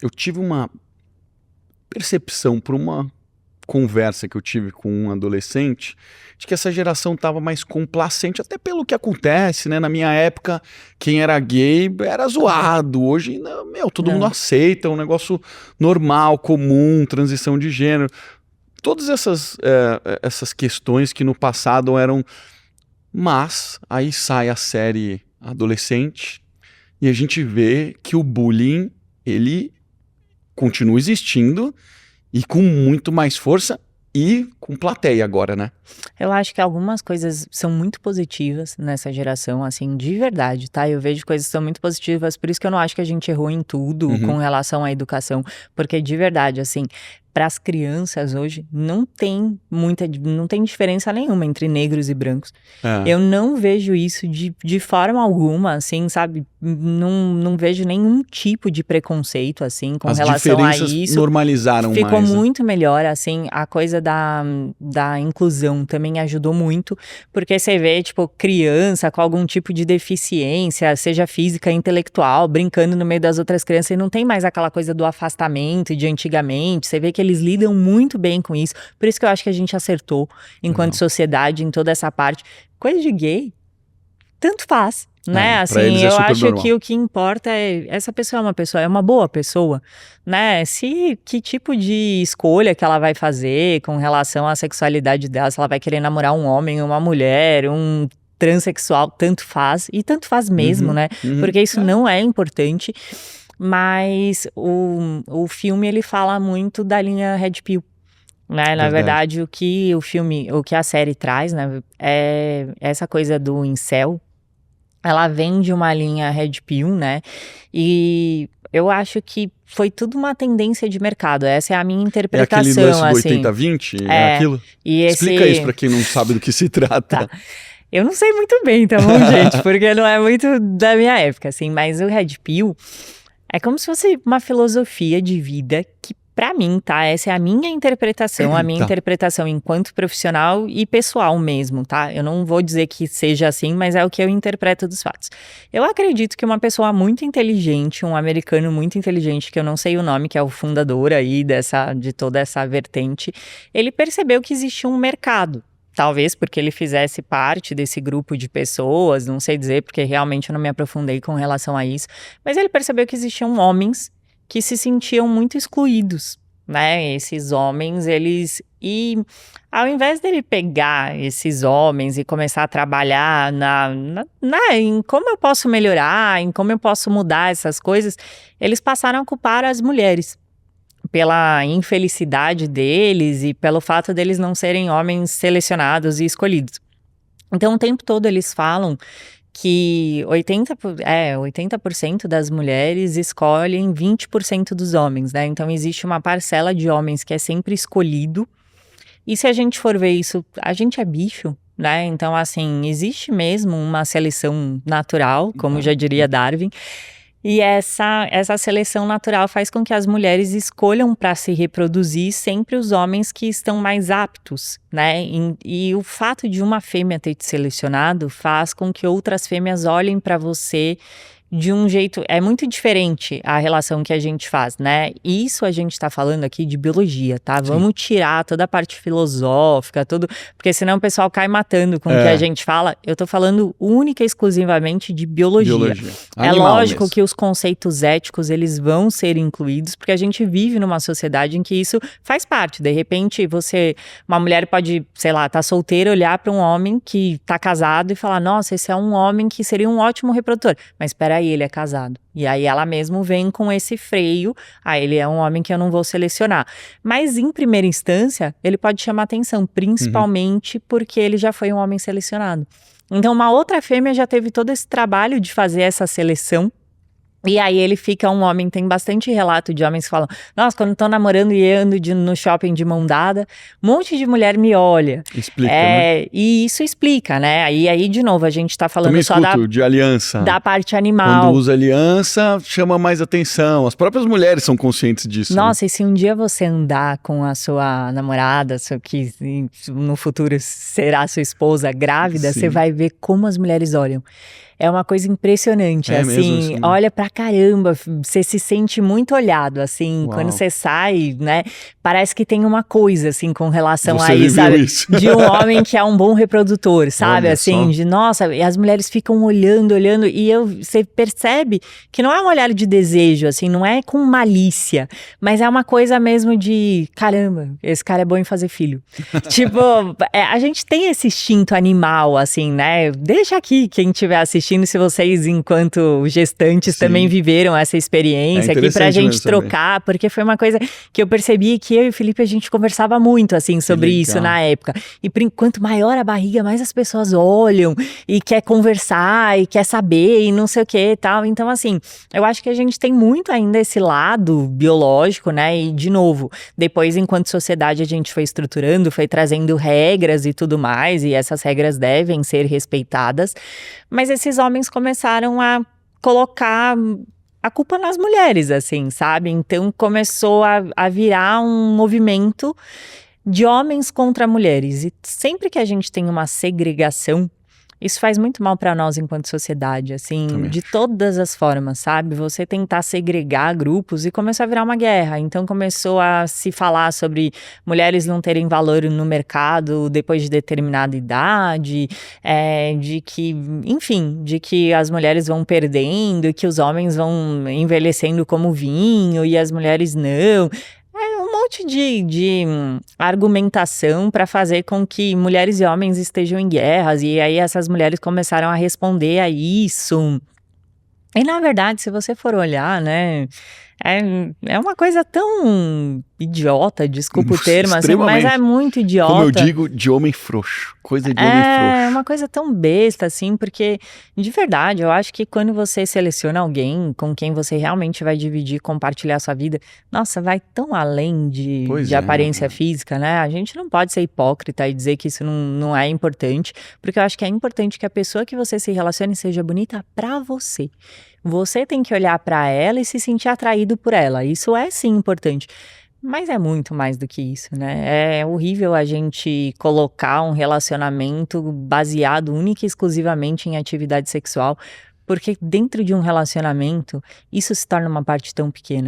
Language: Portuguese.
eu tive uma percepção por uma conversa que eu tive com um adolescente de que essa geração estava mais complacente, até pelo que acontece, né? Na minha época, quem era gay era zoado. Hoje, não, todo mundo Não. aceita, é um negócio normal, comum, transição de gênero. Todas essas questões que no passado eram... Mas aí sai a série adolescente e a gente vê que o bullying, ele continua existindo e com muito mais força e com plateia agora, né? Eu acho que algumas coisas são muito positivas nessa geração, assim, de verdade, tá? Eu vejo coisas que são muito positivas, por isso que eu não acho que a gente errou em tudo com relação à educação, porque de verdade, assim, para as crianças hoje não tem diferença nenhuma entre negros e brancos. É. Eu não vejo isso de forma alguma, assim, sabe? Não vejo nenhum tipo de preconceito, assim, com As relação a diferenças isso. normalizaram Ficou mais, né? muito melhor, assim, a coisa da inclusão também ajudou muito, porque você vê, tipo, criança com algum tipo de deficiência, seja física, intelectual, brincando no meio das outras crianças, e não tem mais aquela coisa do afastamento de antigamente, você vê que eles lidam muito bem com isso, por isso que eu acho que a gente acertou, enquanto sociedade, em toda essa parte. Coisa de gay, tanto faz. Né, Pra eles assim, é eu super acho normal. que o que importa é essa pessoa é uma boa pessoa, né? Que tipo de escolha que ela vai fazer com relação à sexualidade dela, se ela vai querer namorar um homem, uma mulher, um transexual, tanto faz, e tanto faz mesmo, né? Porque isso não é importante, mas o filme ele fala muito da linha Red Pill. Né? Na verdade, o que a série traz, né, é essa coisa do incel. Ela vem de uma linha Red Pill, né? E eu acho que foi tudo uma tendência de mercado. Essa é a minha É interpretação, aquele lance do assim. 80-20? É aquilo? E Explica isso pra quem não sabe do que se trata. Tá. Eu não sei muito bem, tá bom, gente? Porque não é muito da minha época, assim. Mas o Red Pill é como se fosse uma filosofia de vida que, pra mim, tá? Essa é a minha interpretação Tá. interpretação enquanto profissional e pessoal mesmo, tá? Eu não vou dizer que seja assim, mas é o que eu interpreto dos fatos. Eu acredito que uma pessoa muito inteligente, um americano muito inteligente, que eu não sei o nome, que é o fundador aí de toda essa vertente, ele percebeu que existia um mercado. Talvez porque ele fizesse parte desse grupo de pessoas, não sei dizer, porque realmente eu não me aprofundei com relação a isso, mas ele percebeu que existiam homens que se sentiam muito excluídos, né? Esses homens, e ao invés dele pegar esses homens e começar a trabalhar em como eu posso melhorar, em como eu posso mudar essas coisas, eles passaram a culpar as mulheres pela infelicidade deles e pelo fato deles não serem homens selecionados e escolhidos. Então, o tempo todo eles falam que 80% das mulheres escolhem 20% dos homens, né? Então, existe uma parcela de homens que é sempre escolhido. E se a gente for ver isso, a gente é bicho, né? Então, assim, existe mesmo uma seleção natural, como já diria Darwin. E essa seleção natural faz com que as mulheres escolham para se reproduzir sempre os homens que estão mais aptos, né? E o fato de uma fêmea ter te selecionado faz com que outras fêmeas olhem para você de um jeito... É muito diferente a relação que a gente faz, né? Isso a gente tá falando aqui de biologia, tá? Vamos tirar toda a parte filosófica, tudo... Porque senão o pessoal cai matando com o que a gente fala. Eu tô falando única e exclusivamente de biologia. É lógico mesmo. que os conceitos éticos, eles vão ser incluídos, porque a gente vive numa sociedade em que isso faz parte. De repente, uma mulher pode, sei lá, tá solteira, olhar para um homem que tá casado e falar, nossa, esse é um homem que seria um ótimo reprodutor. Mas espera aí, ele é casado. E aí ela mesmo vem com esse freio, ele é um homem que eu não vou selecionar. Mas em primeira instância, ele pode chamar atenção, principalmente porque ele já foi um homem selecionado. Então uma outra fêmea já teve todo esse trabalho de fazer essa seleção. E aí ele fica um homem, tem bastante relato de homens que falam, nossa, quando estão namorando e ando no shopping de mão dada, um monte de mulher me olha. Explica, né? E isso explica, né? Aí de novo, a gente tá falando Também só de aliança. da parte animal. Quando usa aliança, chama mais atenção. As próprias mulheres são conscientes disso. Nossa, e se um dia você andar com a sua namorada, que no futuro será sua esposa grávida, você vai ver como as mulheres olham. É uma coisa impressionante, É mesmo, assim, assim? olha pra caramba, você se sente muito olhado, assim, Uau. quando você sai, né, parece que tem uma coisa, assim, com relação Você a isso, viveu sabe? isso. De um homem que é um bom reprodutor, sabe? Olha Assim, só. de nossa, e as mulheres ficam olhando, e você percebe que não é um olhar de desejo, assim, não é com malícia, mas é uma coisa mesmo de, caramba, esse cara é bom em fazer filho. Tipo, a gente tem esse instinto animal, assim, né? Deixa aqui quem estiver assistindo, se vocês, enquanto gestantes, Sim. também viveram essa experiência aqui pra interessante gente mesmo também. trocar, porque foi uma coisa que eu percebi que eu e o Felipe, a gente conversava muito, assim, sobre isso legal. na época. E quanto maior a barriga, mais as pessoas olham e quer conversar e quer saber e não sei o que e tal. Então, assim, eu acho que a gente tem muito ainda esse lado biológico, né? E, de novo, depois, enquanto sociedade, a gente foi estruturando, foi trazendo regras e tudo mais, e essas regras devem ser respeitadas. Mas esses homens começaram a colocar a culpa nas mulheres, assim, sabe? Então começou a virar um movimento de homens contra mulheres. E sempre que a gente tem uma segregação, isso faz muito mal para nós enquanto sociedade, assim, Também de acho. todas as formas, sabe? Você tentar segregar grupos e começou a virar uma guerra. Então começou a se falar sobre mulheres não terem valor no mercado depois de determinada idade, de que, enfim, de que as mulheres vão perdendo, que os homens vão envelhecendo como vinho e as mulheres não. Um monte de argumentação para fazer com que mulheres e homens estejam em guerras, e aí essas mulheres começaram a responder a isso. E na verdade, se você for olhar, né, é uma coisa tão idiota, desculpa o termo, assim, mas é Extremamente. muito idiota. Como eu digo, de homem frouxo. Coisa de homem É frouxo. uma coisa tão besta, assim, porque, de verdade, eu acho que quando você seleciona alguém com quem você realmente vai dividir, compartilhar sua vida, nossa, vai tão além Pois de é. aparência física, né? A gente não pode ser hipócrita e dizer que isso não é importante, porque eu acho que é importante que a pessoa que você se relacione seja bonita pra você. Você tem que olhar pra ela e se sentir atraído por ela. Isso é sim importante. Mas é muito mais do que isso, né? É horrível a gente colocar um relacionamento baseado única e exclusivamente em atividade sexual, porque dentro de um relacionamento, isso se torna uma parte tão pequena.